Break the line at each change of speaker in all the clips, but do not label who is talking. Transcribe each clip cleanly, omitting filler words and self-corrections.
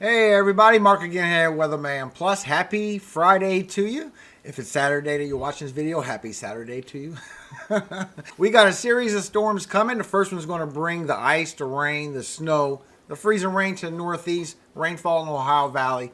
Hey everybody, Mark again here, WeatherMan Plus. Happy Friday to you. If it's Saturday that you're watching this video, happy Saturday to you. We got a series of storms coming. The first one's going to bring the ice, the rain, the snow, the freezing rain to the northeast, rainfall in the Ohio Valley.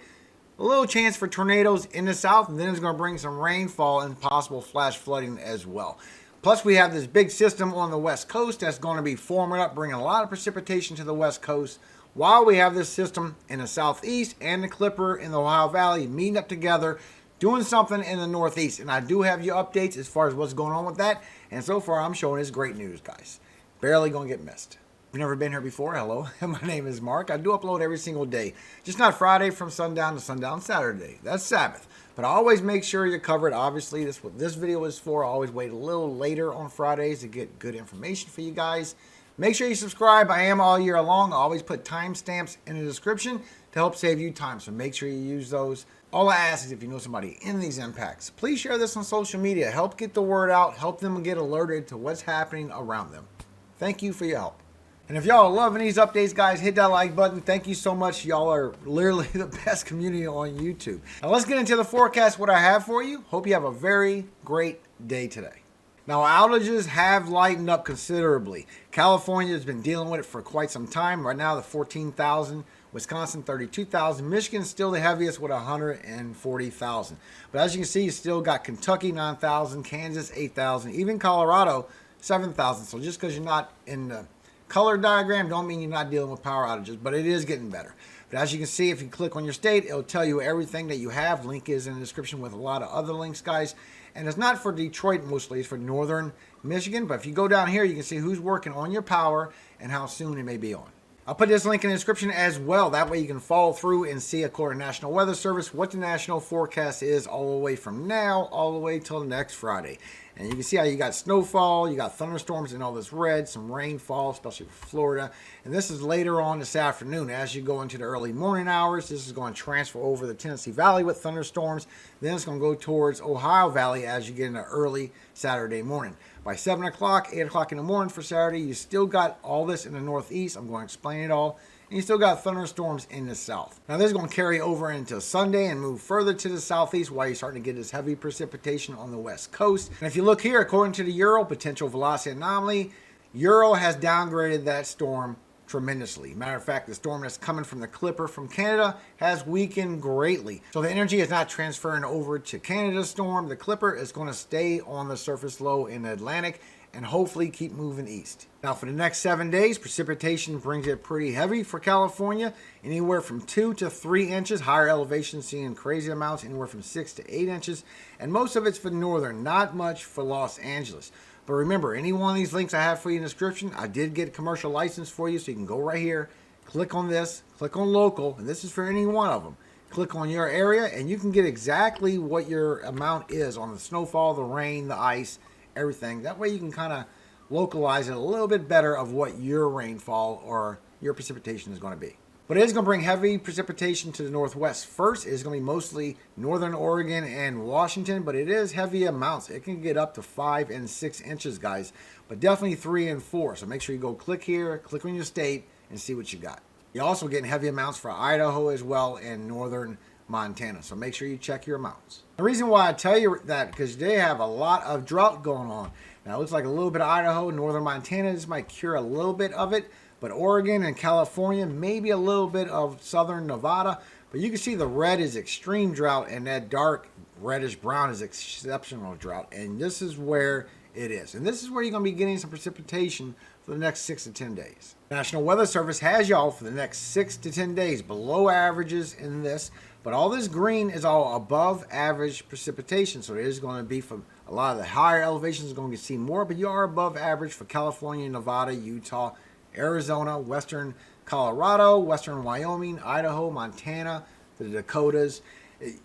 A little chance for tornadoes in the south, and then it's going to bring some rainfall and possible flash flooding as well. Plus, we have this big system on the west coast that's going to be forming up, bringing a lot of precipitation to the west coast, while we have this system in the southeast and the Clipper in the Ohio Valley meeting up together, doing something in the northeast. And I do have you updates as far as what's going on with that. And so far, I'm showing it's great news, guys. Barely going to get missed. If you've never been here before, hello. My name is Mark. I do upload every single day. Just not Friday from sundown to sundown Saturday. That's Sabbath. But I always make sure you're covered. Obviously, that's what this video is for. I always wait a little later on Fridays to get good information for you guys. Make sure you subscribe. I am all year long. I always put timestamps in the description to help save you time. So make sure you use those. All I ask is if you know somebody in these impacts, please share this on social media. Help get the word out. Help them get alerted to what's happening around them. Thank you for your help. And if y'all are loving these updates, guys, hit that like button. Thank you so much. Y'all are literally the best community on YouTube. Now let's get into the forecast, what I have for you. Hope you have a very great day today. Now, outages have lightened up considerably. California has been dealing with it for quite some time. Right now, the 14,000. Wisconsin, 32,000. Michigan still the heaviest with 140,000. But as you can see, you still got Kentucky, 9,000. Kansas, 8,000. Even Colorado, 7,000. So just because you're not in the color diagram, don't mean you're not dealing with power outages. But it is getting better. But as you can see, if you click on your state, it'll tell you everything that you have. Link is in the description with a lot of other links, guys. And it's not for Detroit mostly, it's for northern Michigan. But if you go down here, you can see who's working on your power and how soon it may be on. I'll put this link in the description as well. That way you can follow through and see, according to National Weather Service, what the national forecast is all the way from now all the way till next Friday. And you can see how you got snowfall, you got thunderstorms in all this red, some rainfall, especially for Florida. And this is later on this afternoon. As you go into the early morning hours, this is going to transfer over the Tennessee Valley with thunderstorms. Then it's going to go towards Ohio Valley as you get into early Saturday morning. By 7 o'clock, 8 o'clock in the morning for Saturday, you still got all this in the northeast. I'm going to explain it all. And you still got thunderstorms in the south. Now, this is going to carry over into Sunday and move further to the southeast while you're starting to get this heavy precipitation on the west coast. And if you look here, according to the Euro potential velocity anomaly, Euro has downgraded that storm tremendously. Matter of fact, the storm that's coming from the Clipper from Canada has weakened greatly. So the energy is not transferring over to Canada's storm. The Clipper is going to stay on the surface low in the Atlantic and hopefully keep moving east. Now for the next 7 days, precipitation brings it pretty heavy for California, anywhere from 2 to 3 inches. Higher elevations seeing crazy amounts, anywhere from 6 to 8 inches. And most of it's for northern, not much for Los Angeles. But remember, any one of these links I have for you in the description, I did get a commercial license for you, so you can go right here, click on this, click on local, and this is for any one of them. Click on your area, and you can get exactly what your amount is on the snowfall, the rain, the ice, everything. That way you can kind of localize it a little bit better of what your rainfall or your precipitation is going to be. But it is going to bring heavy precipitation to the northwest. First, it's going to be mostly northern Oregon and Washington, but it is heavy amounts. It can get up to 5 and 6 inches, guys, but definitely 3 and 4. So make sure you go click here, click on your state, and see what you got. You're also getting heavy amounts for Idaho as well and northern Montana. So make sure you check your amounts. The reason why I tell you that, because they have a lot of drought going on. Now, it looks like a little bit of Idaho, northern Montana. This might cure a little bit of it. But Oregon and California, maybe a little bit of southern Nevada. But you can see the red is extreme drought, and that dark reddish brown is exceptional drought. And this is where it is. And this is where you're going to be getting some precipitation for the next 6 to 10 days. National Weather Service has y'all for the next 6 to 10 days below averages in this. But all this green is all above average precipitation. So it is going to be for a lot of the higher elevations, going to see more. But you are above average for California, Nevada, Utah, Arizona, western Colorado, western Wyoming, Idaho, Montana, the Dakotas.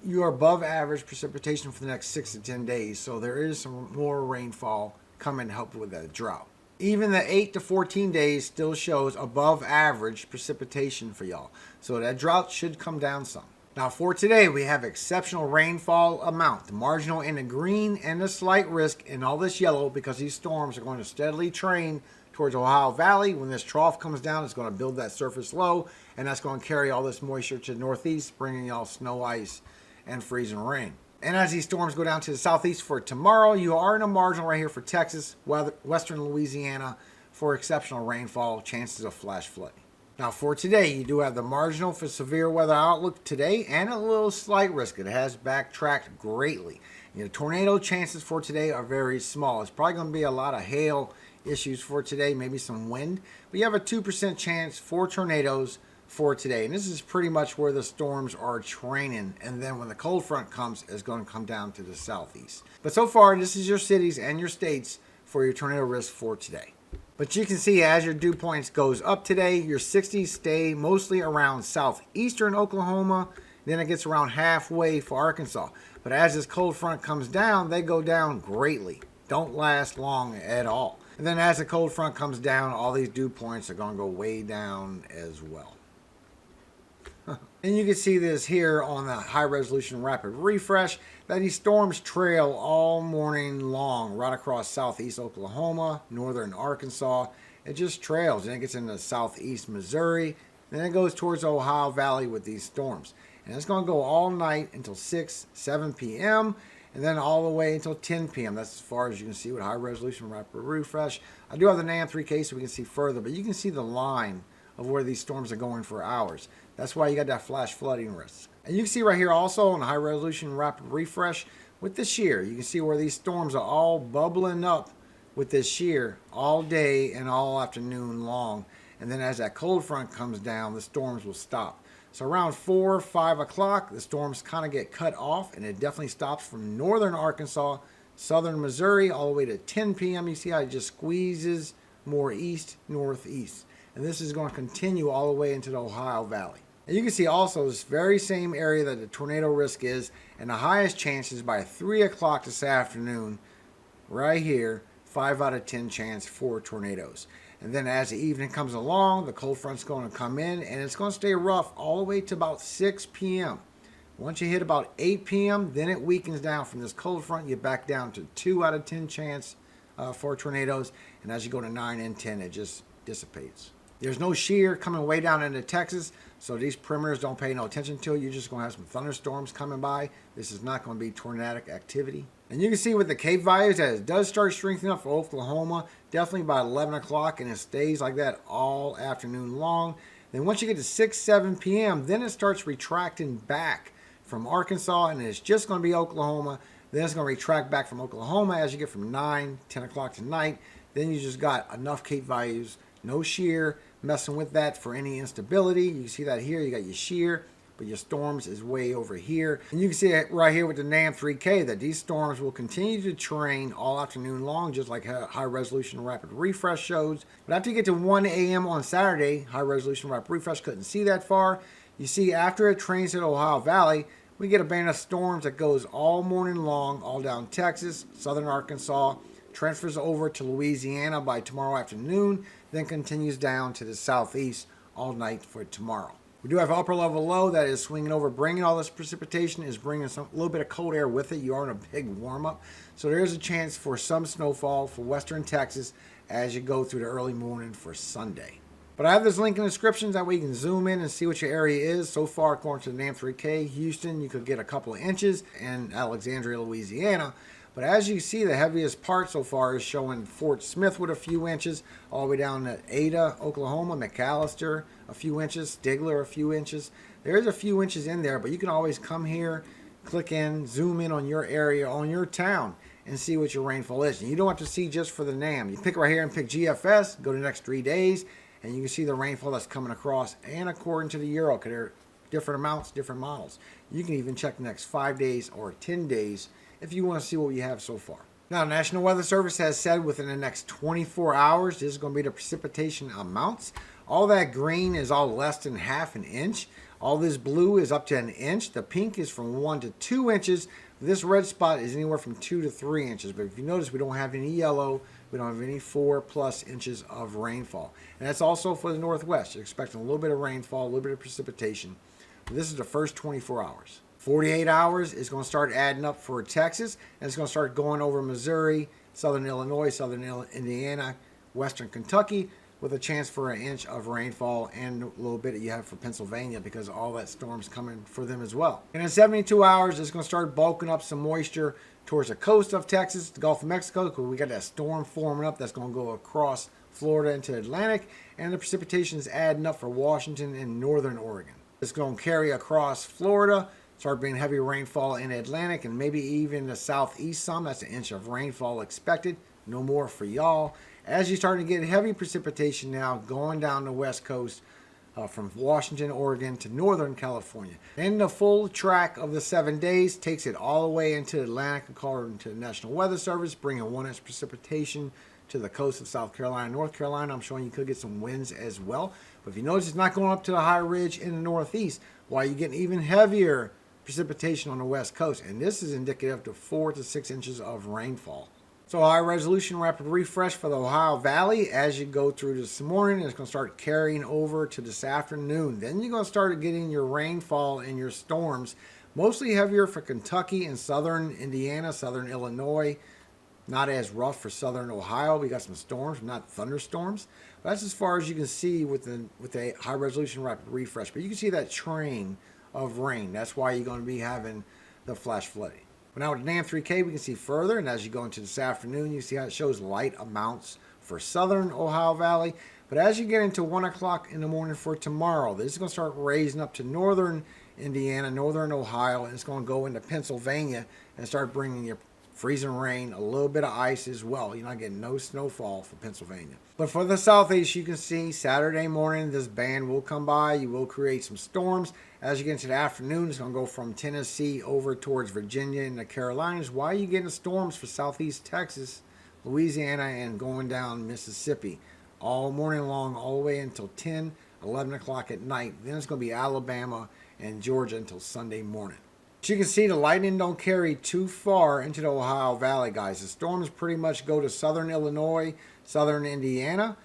You are above average precipitation for the next 6 to 10 days. So there is some more rainfall coming to help with that drought. Even the 8 to 14 days still shows above average precipitation for y'all. So that drought should come down some. Now for today, we have exceptional rainfall amount, the marginal in the green and the slight risk in all this yellow, because these storms are going to steadily train towards Ohio Valley. When this trough comes down, it's going to build that surface low, and that's going to carry all this moisture to the northeast, bringing y'all snow, ice, and freezing rain. And as these storms go down to the southeast for tomorrow, you are in a marginal right here for Texas, western Louisiana, for exceptional rainfall, chances of flash flooding. Now for today, you do have the marginal for severe weather outlook today and a little slight risk. It has backtracked greatly. Tornado chances for today are very small. It's probably going to be a lot of hail issues for today, maybe some wind. But you have a 2% chance for tornadoes for today. And this is pretty much where the storms are training. And then when the cold front comes, it's going to come down to the southeast. But so far, this is your cities and your states for your tornado risk for today. But you can see as your dew points goes up today, your 60s stay mostly around southeastern Oklahoma. Then it gets around halfway for Arkansas. But as this cold front comes down, they go down greatly. Don't last long at all. And then as the cold front comes down, all these dew points are going to go way down as well. And you can see this here on the high resolution rapid refresh that these storms trail all morning long right across southeast Oklahoma, northern Arkansas. It just trails and it gets into southeast Missouri. Then it goes towards the Ohio Valley with these storms. And it's going to go all night until 6, 7 p.m. and then all the way until 10 p.m. That's as far as you can see with high resolution rapid refresh. I do have the NAM 3K so we can see further, but you can see the line of where these storms are going for hours. That's why you got that flash flooding risk. And you can see right here also on the high resolution rapid refresh with the shear. You can see where these storms are all bubbling up with this shear all day and all afternoon long. And then as that cold front comes down, the storms will stop. So around 4 or 5 o'clock, the storms kind of get cut off, and it definitely stops from northern Arkansas, southern Missouri, all the way to 10 p.m. You see how it just squeezes more east, northeast. And this is going to continue all the way into the Ohio Valley. And you can see also this very same area that the tornado risk is, and the highest chances by 3 o'clock this afternoon, right here, 5 out of 10 chance for tornadoes. And then as the evening comes along, the cold front's going to come in, and it's going to stay rough all the way to about 6 p.m. Once you hit about 8 p.m., then it weakens down from this cold front. You back down to 2 out of 10 chance for tornadoes. And as you go to 9 and 10, it just dissipates. There's no shear coming way down into Texas, so these perimeters don't pay no attention to it. You're just going to have some thunderstorms coming by. This is not going to be tornadic activity. And you can see with the Cape values that it does start strengthening up for Oklahoma, definitely by 11 o'clock, and it stays like that all afternoon long. Then once you get to 6, 7 p.m., then it starts retracting back from Arkansas, and it's just going to be Oklahoma. Then it's going to retract back from Oklahoma as you get from 9, 10 o'clock tonight. Then you just got enough Cape values, no shear, messing with that for any instability. You can see that here, you got your shear, but your storms is way over here. And you can see it right here with the NAM 3K that these storms will continue to train all afternoon long, just like high resolution rapid refresh shows. But after you get to 1 a.m. on Saturday, high resolution rapid refresh couldn't see that far. You see after it trains to the Ohio Valley, we get a band of storms that goes all morning long, all down Texas, southern Arkansas, transfers over to Louisiana by tomorrow afternoon, then continues down to the southeast all night for tomorrow. We do have upper level low that is swinging over, bringing all this precipitation, is bringing a little bit of cold air with it. You are in a big warm up. So there is a chance for some snowfall for western Texas as you go through the early morning for Sunday. But I have this link in the description that way you can zoom in and see what your area is. So far, according to the NAM 3K, Houston, you could get a couple of inches, and Alexandria, Louisiana. But as you see, the heaviest part so far is showing Fort Smith with a few inches, all the way down to Ada, Oklahoma, McAllister, a few inches, Stigler, a few inches. There's a few inches in there, but you can always come here, click in, zoom in on your area, on your town, and see what your rainfall is. And you don't have to see just for the NAM. You pick right here and pick GFS, go to the next 3 days, and you can see the rainfall that's coming across. And according to the Euro, because they're different amounts, different models. You can even check the next 5 days or 10 days if you want to see what we have so far. Now, National Weather Service has said within the next 24 hours, this is going to be the precipitation amounts. All that green is all less than half an inch. All this blue is up to an inch. The pink is from 1 to 2 inches. This red spot is anywhere from 2 to 3 inches. But if you notice, we don't have any yellow. We don't have any 4+ inches of rainfall. And that's also for the Northwest. You're expecting a little bit of rainfall, a little bit of precipitation. But this is the first 24 hours. 48 hours is going to start adding up for Texas, and it's going to start going over Missouri, southern Illinois, southern Indiana, western Kentucky, with a chance for an inch of rainfall and a little bit that you have for Pennsylvania because all that storm's coming for them as well. And in 72 hours, it's going to start bulking up some moisture towards the coast of Texas, the Gulf of Mexico, because we got that storm forming up that's going to go across Florida into the Atlantic, and the precipitation is adding up for Washington and northern Oregon. It's going to carry across Florida, start being heavy rainfall in the Atlantic, and maybe even the southeast some. That's an inch of rainfall expected. No more for y'all. As you start to get heavy precipitation now going down the west coast from Washington, Oregon to northern California. And the full track of the 7 days takes it all the way into the Atlantic according to the National Weather Service, bringing 1 inch precipitation to the coast of South Carolina, North Carolina. I'm showing you could get some winds as well. But if you notice, it's not going up to the high ridge in the northeast, while you're getting even heavier precipitation on the west coast. And this is indicative to 4 to 6 inches of rainfall. So high resolution rapid refresh for the Ohio Valley as you go through this morning. It's going to start carrying over to this afternoon. Then you're going to start getting your rainfall and your storms, mostly heavier for Kentucky and southern Indiana, southern Illinois. Not as rough for southern Ohio. We got some storms, not thunderstorms. But that's as far as you can see with the high resolution rapid refresh. But you can see that train of rain. That's why you're going to be having the flash flooding. But now with the NAM 3K, we can see further, and as you go into this afternoon, you see how it shows light amounts for southern Ohio Valley. But as you get into 1 o'clock in the morning for tomorrow, this is going to start raising up to northern Indiana, northern Ohio, and it's going to go into Pennsylvania and start bringing you freezing rain, a little bit of ice as well. You're not getting no snowfall for Pennsylvania. But for the southeast, you can see Saturday morning, this band will come by. You will create some storms. As you get into the afternoon, it's going to go from Tennessee over towards Virginia and the Carolinas. Why are you getting storms for southeast Texas, Louisiana, and going down Mississippi all morning long, all the way until 10, 11 o'clock at night. Then it's going to be Alabama and Georgia until Sunday morning. As you can see, the lightning don't carry too far into the Ohio Valley, guys. The storms pretty much go to southern Illinois, southern Indiana,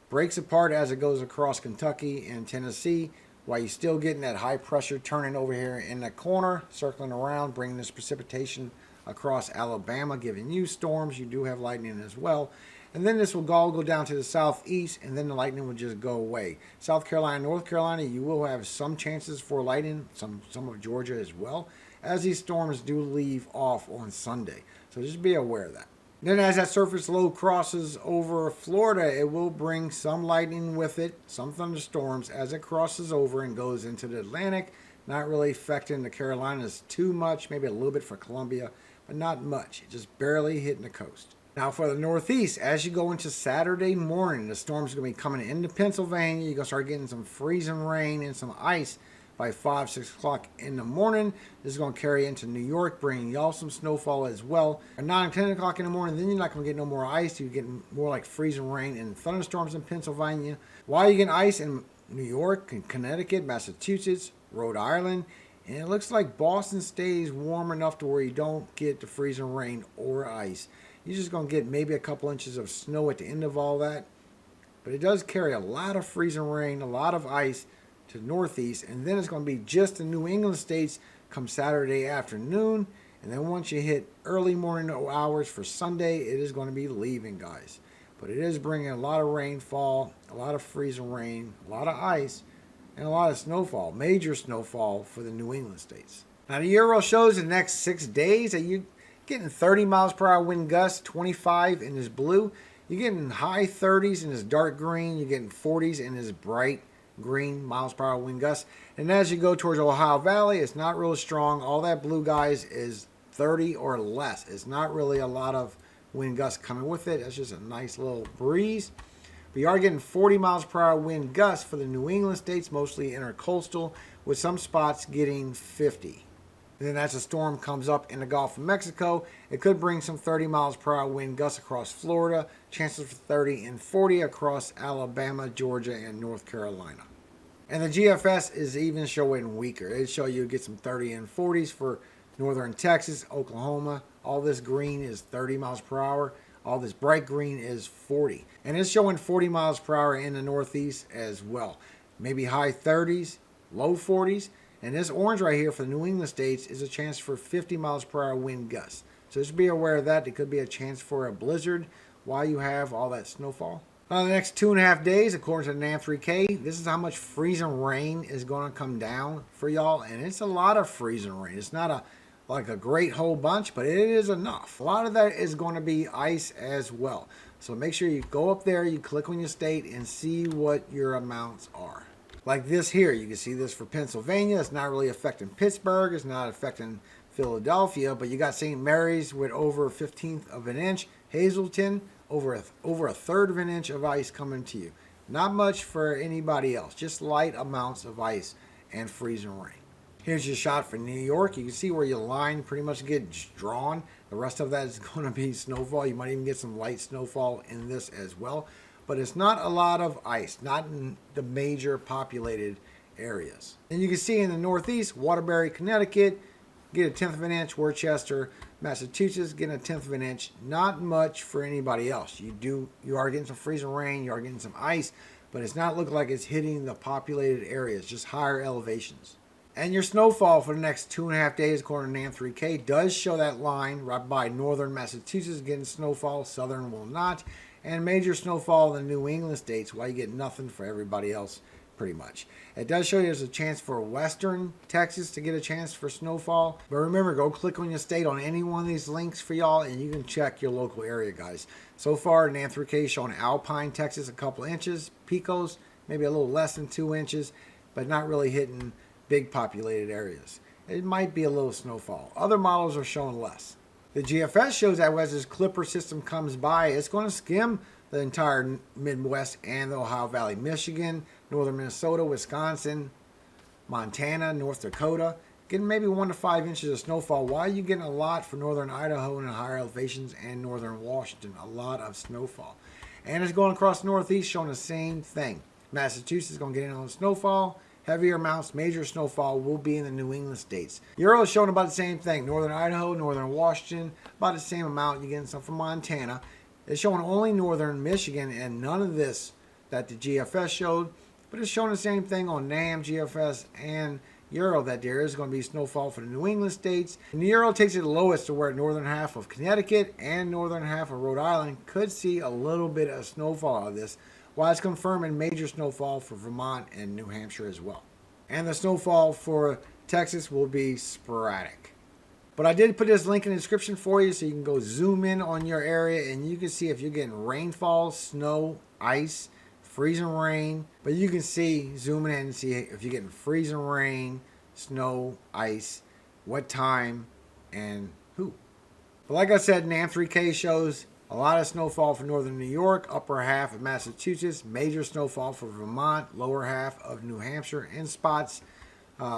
breaks apart as it goes across Kentucky and Tennessee, while you're still getting that high pressure turning over here in the corner, circling around, bringing this precipitation across Alabama, giving you storms. You do have lightning as well. And then this will all go down to the southeast, and then the lightning will just go away. South Carolina, North Carolina, you will have some chances for lightning, some of Georgia as well, as these storms do leave off on Sunday. So just be aware of that. Then as that surface low crosses over Florida, it will bring some lightning with it, some thunderstorms as it crosses over and goes into the Atlantic. Not really affecting the Carolinas too much, maybe a little bit for Columbia, but not much. Just barely hitting the coast. Now for the northeast, as you go into Saturday morning, the storms are going to be coming into Pennsylvania. You're going to start getting some freezing rain and some ice by 5, 6 o'clock in the morning. This is going to carry into New York, bringing y'all some snowfall as well. At 9, 10 o'clock in the morning, then you're not going to get no more ice. You're getting more like freezing rain and thunderstorms in Pennsylvania. While you get ice in New York, and Connecticut, Massachusetts, Rhode Island, and it looks like Boston stays warm enough to where you don't get the freezing rain or ice. You're just going to get maybe a couple inches of snow at the end of all that. But it does carry a lot of freezing rain, a lot of ice to the northeast. And then it's going to be just the New England states come Saturday afternoon. And then once you hit early morning hours for Sunday, it is going to be leaving, guys. But it is bringing a lot of rainfall, a lot of freezing rain, a lot of ice, and a lot of snowfall, major snowfall for the New England states. Now the Euro shows the next 6 days that you getting 30 miles per hour wind gusts, 25 in this blue. You're getting high 30s in this dark green. You're getting 40s in this bright green miles per hour wind gusts. And as you go towards Ohio Valley, it's not really strong. All that blue, guys, is 30 or less. It's not really a lot of wind gusts coming with it. It's just a nice little breeze. But you are getting 40 miles per hour wind gusts for the New England states, mostly intercoastal, with some spots getting 50. And then as a storm comes up in the Gulf of Mexico, it could bring some 30 miles per hour wind gusts across Florida, chances for 30 and 40 across Alabama, Georgia, and North Carolina. And the GFS is even showing weaker. It'll show you get some 30 and 40s for northern Texas, Oklahoma. All this green is 30 miles per hour. All this bright green is 40. And it's showing 40 miles per hour in the northeast as well. Maybe high 30s, low 40s. And this orange right here for the New England states is a chance for 50 miles per hour wind gusts. So just be aware of that. There could be a chance for a blizzard while you have all that snowfall. The next 2.5 days, according to the NAM3K, this is how much freezing rain is going to come down for y'all. And it's a lot of freezing rain. It's not like a great whole bunch, but it is enough. A lot of that is going to be ice as well. So make sure you go up there, you click on your state, and see what your amounts are. Like this here, you can see this for Pennsylvania. It's not really affecting Pittsburgh. It's not affecting Philadelphia, but you got St. Mary's with over 1/15 of an inch. Hazleton, over a 1/3 of an inch of ice coming to you. Not much for anybody else, just light amounts of ice and freezing rain. Here's your shot for New York. You can see where your line pretty much gets drawn. The rest of that is going to be snowfall. You might even get some light snowfall in this as well. But it's not a lot of ice, not in the major populated areas. And you can see in the Northeast, Waterbury, Connecticut, get 1/10 of an inch. Worcester, Massachusetts, getting 1/10 of an inch. Not much for anybody else. You are getting some freezing rain, you are getting some ice, but it's not looking like it's hitting the populated areas, just higher elevations. And your snowfall for the next 2.5 days, according to NAM3K, does show that line right by northern Massachusetts getting snowfall, southern will not. And major snowfall in the New England states, while you get nothing for everybody else, pretty much. It does show you there's a chance for western Texas to get a chance for snowfall. But remember, go click on your state on any one of these links for y'all, and you can check your local area, guys. So far, NAM3K is showing Alpine, Texas, a couple inches. Pecos, maybe a little less than 2 inches, but not really hitting big populated areas. It might be a little snowfall. Other models are showing less. The GFS shows that as this Clipper system comes by, it's going to skim the entire Midwest and the Ohio Valley, Michigan, northern Minnesota, Wisconsin, Montana, North Dakota, getting maybe 1 to 5 inches of snowfall. Why are you getting a lot for northern Idaho and higher elevations and northern Washington? A lot of snowfall. And it's going across the Northeast showing the same thing. Massachusetts is going to get in on snowfall. Heavier amounts, major snowfall will be in the New England states. Euro is showing about the same thing. Northern Idaho, northern Washington, about the same amount. You're getting some from Montana. It's showing only northern Michigan and none of this that the GFS showed. But it's showing the same thing on NAM, GFS, and Euro that there is going to be snowfall for the New England states. And the Euro takes it the lowest to where northern half of Connecticut and northern half of Rhode Island could see a little bit of snowfall out of this, while it's confirming major snowfall for Vermont and New Hampshire as well. And the snowfall for Texas will be sporadic. But I did put this link in the description for you so you can go zoom in on your area and you can see if you're getting rainfall, snow, ice, freezing rain. But you can see, zoom in and see if you're getting freezing rain, snow, ice, what time, and who. But like I said, NAM3K shows a lot of snowfall for northern New York, upper half of Massachusetts, major snowfall for Vermont, lower half of New Hampshire, and spots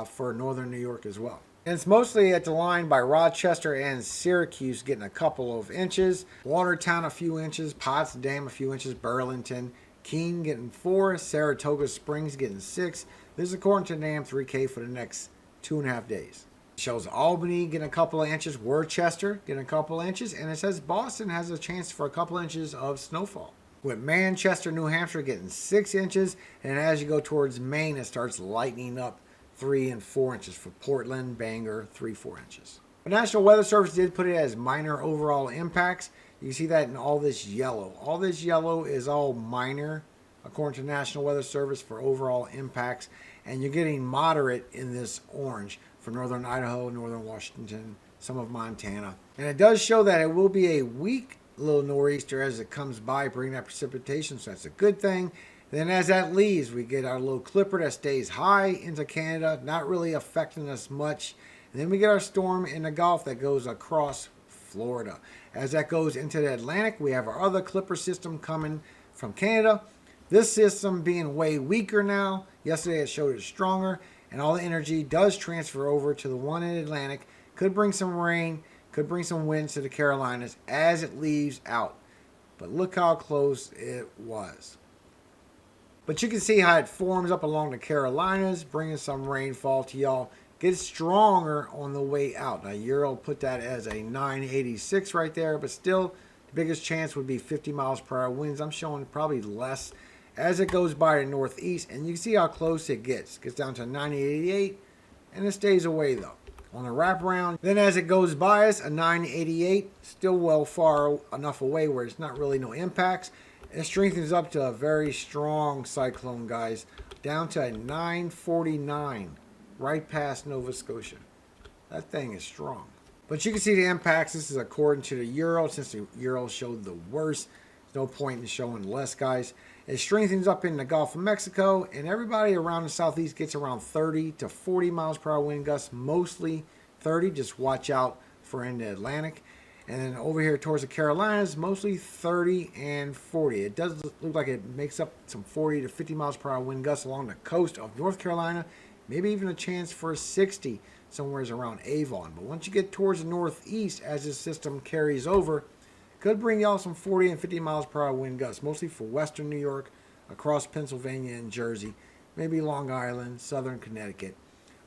for northern New York as well. And it's mostly at the line by Rochester and Syracuse getting a couple of inches, Watertown a few inches, Potsdam a few inches, Burlington, Keene getting 4, Saratoga Springs getting 6. This is according to NAM3K for the next 2.5 days. Shows Albany getting a couple of inches, Worcester getting a couple of inches, and it says Boston has a chance for a couple inches of snowfall. With Manchester, New Hampshire getting 6 inches, and as you go towards Maine, it starts lightening up 3 and 4 inches for Portland, Bangor, 3-4 inches. The National Weather Service did put it as minor overall impacts. You can see that in all this yellow. All this yellow is all minor, according to the National Weather Service, for overall impacts, and you're getting moderate in this orange for northern Idaho, northern Washington, some of Montana. And it does show that it will be a weak little nor'easter as it comes by, bringing that precipitation, so that's a good thing. Then as that leaves, we get our little clipper that stays high into Canada, not really affecting us much. And then we get our storm in the Gulf that goes across Florida. As that goes into the Atlantic, we have our other clipper system coming from Canada. This system being way weaker now. Yesterday it showed it stronger, and all the energy does transfer over to the one in the Atlantic. Could bring some rain, could bring some winds to the Carolinas as it leaves out. But look how close it was. But you can see how it forms up along the Carolinas, bringing some rainfall to y'all. Gets stronger on the way out. Now, Euro put that as a 986 right there, but still, the biggest chance would be 50 miles per hour winds. I'm showing probably less as it goes by the northeast, and you can see how close it gets. It gets down to 988, and it stays away though. On the wraparound, then as it goes by us, a 988, still well far enough away where it's not really no impacts. It strengthens up to a very strong cyclone, guys, down to a 949 right past Nova Scotia. That thing is strong. But you can see the impacts. This is according to the Euro. Since the Euro showed the worst, there's no point in showing less, guys. It strengthens up in the Gulf of Mexico, and everybody around the southeast gets around 30 to 40 miles per hour wind gusts, mostly 30. Just watch out for in the Atlantic. And then over here towards the Carolinas, mostly 30 and 40. It does look like it makes up some 40 to 50 miles per hour wind gusts along the coast of North Carolina. Maybe even a chance for 60 somewhere around Avon. But once you get towards the northeast, as this system carries over, could bring y'all some 40 and 50 miles per hour wind gusts, mostly for western New York, across Pennsylvania and Jersey, maybe Long Island, southern Connecticut.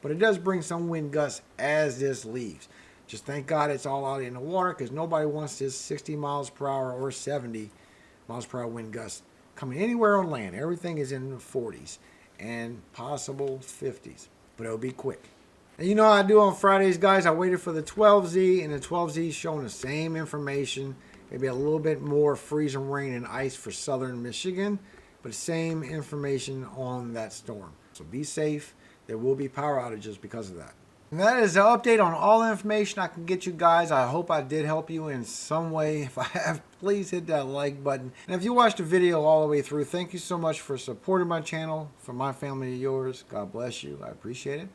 But it does bring some wind gusts as this leaves. Just thank God it's all out in the water, because nobody wants this 60 miles per hour or 70 miles per hour wind gusts coming anywhere on land. Everything is in the 40s and possible 50s, but it'll be quick. And you know how I do on Fridays, guys. I waited for the 12Z, and the 12Z is showing the same information, maybe a little bit more freezing rain and ice for southern Michigan, but same information on that storm. So be safe. There will be power outages because of that. And that is the update on all the information I can get you guys. I hope I did help you in some way. If I have, please hit that like button. And if you watched the video all the way through, thank you so much for supporting my channel. From my family to yours, God bless you. I appreciate it.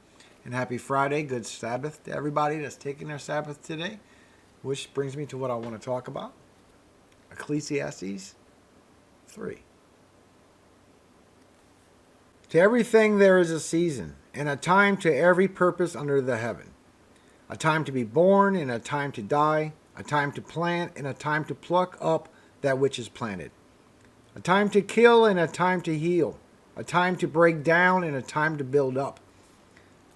And happy Friday. Good Sabbath to everybody that's taking their Sabbath today. Which brings me to what I want to talk about. Ecclesiastes 3. To everything there is a season, and a time to every purpose under the heaven. A time to be born, and a time to die. A time to plant, and a time to pluck up that which is planted. A time to kill, and a time to heal. A time to break down, and a time to build up.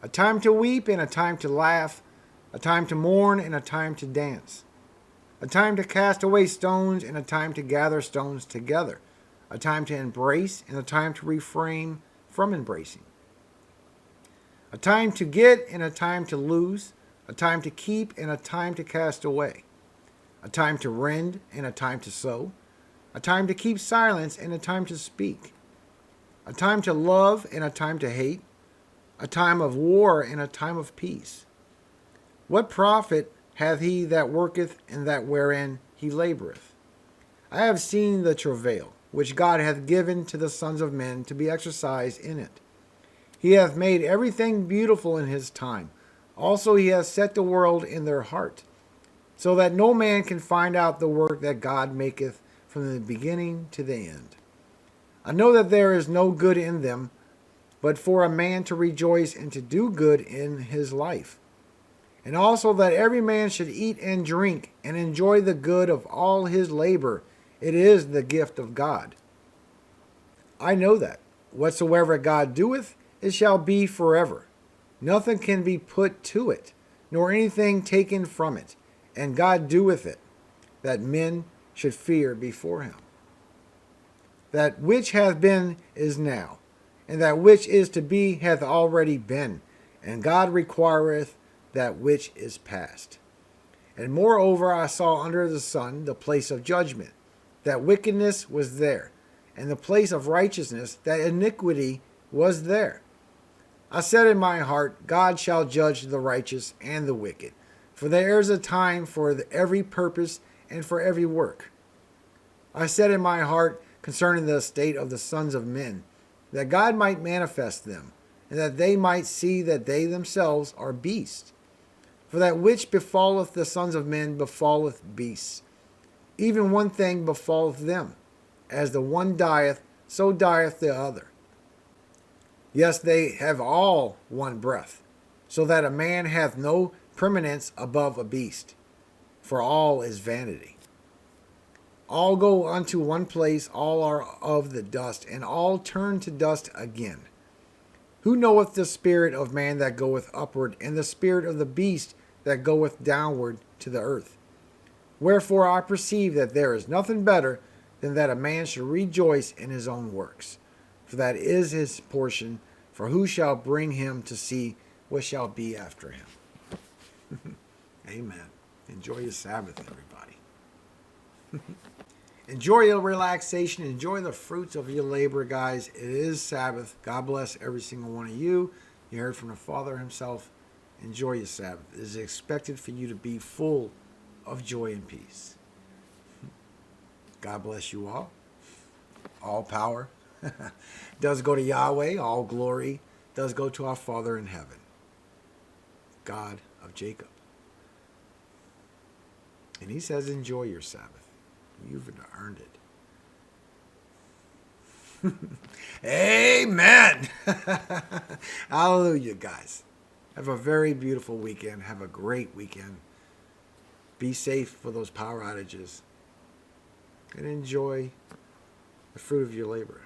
A time to weep, and a time to laugh. A time to mourn, and a time to dance. A time to cast away stones, and a time to gather stones together. A time to embrace, and a time to refrain from embracing. A time to get, and a time to lose. A time to keep, and a time to cast away. A time to rend, and a time to sow. A time to keep silence, and a time to speak. A time to love, and a time to hate. A time of war, and a time of peace. What profit hath he that worketh, and that wherein he laboureth? I have seen the travail, which God hath given to the sons of men to be exercised in it. He hath made everything beautiful in his time. Also he hath set the world in their heart, so that no man can find out the work that God maketh from the beginning to the end. I know that there is no good in them, but for a man to rejoice and to do good in his life. And also that every man should eat and drink and enjoy the good of all his labor. It is the gift of God. I know that whatsoever God doeth, it shall be forever. Nothing can be put to it, nor anything taken from it. And God doeth it, that men should fear before him. That which hath been is now, and that which is to be hath already been, and God requireth that which is past. And moreover I saw under the sun the place of judgment, that wickedness was there, and the place of righteousness, that iniquity was there. I said in my heart, God shall judge the righteous and the wicked, for there is a time for every purpose and for every work. I said in my heart concerning the estate of the sons of men, that God might manifest them, and that they might see that they themselves are beasts. For that which befalleth the sons of men befalleth beasts. Even one thing befalleth them. As the one dieth, so dieth the other. Yes, they have all one breath, so that a man hath no preeminence above a beast, for all is vanity. All go unto one place, all are of the dust, and all turn to dust again. Who knoweth the spirit of man that goeth upward, and the spirit of the beast that goeth downward to the earth? Wherefore I perceive that there is nothing better than that a man should rejoice in his own works, for that is his portion, for who shall bring him to see what shall be after him? Amen. Enjoy your Sabbath, everybody. Enjoy your relaxation. Enjoy the fruits of your labor, guys. It is Sabbath. God bless every single one of you. You heard from the Father himself. Enjoy your Sabbath. It is expected for you to be full of joy and peace. God bless you all. All power does go to Yahweh. All glory does go to our Father in heaven, God of Jacob. And he says, enjoy your Sabbath. You've earned it. Amen. Hallelujah, guys. Have a very beautiful weekend. Have a great weekend. Be safe for those power outages. And enjoy the fruit of your labor.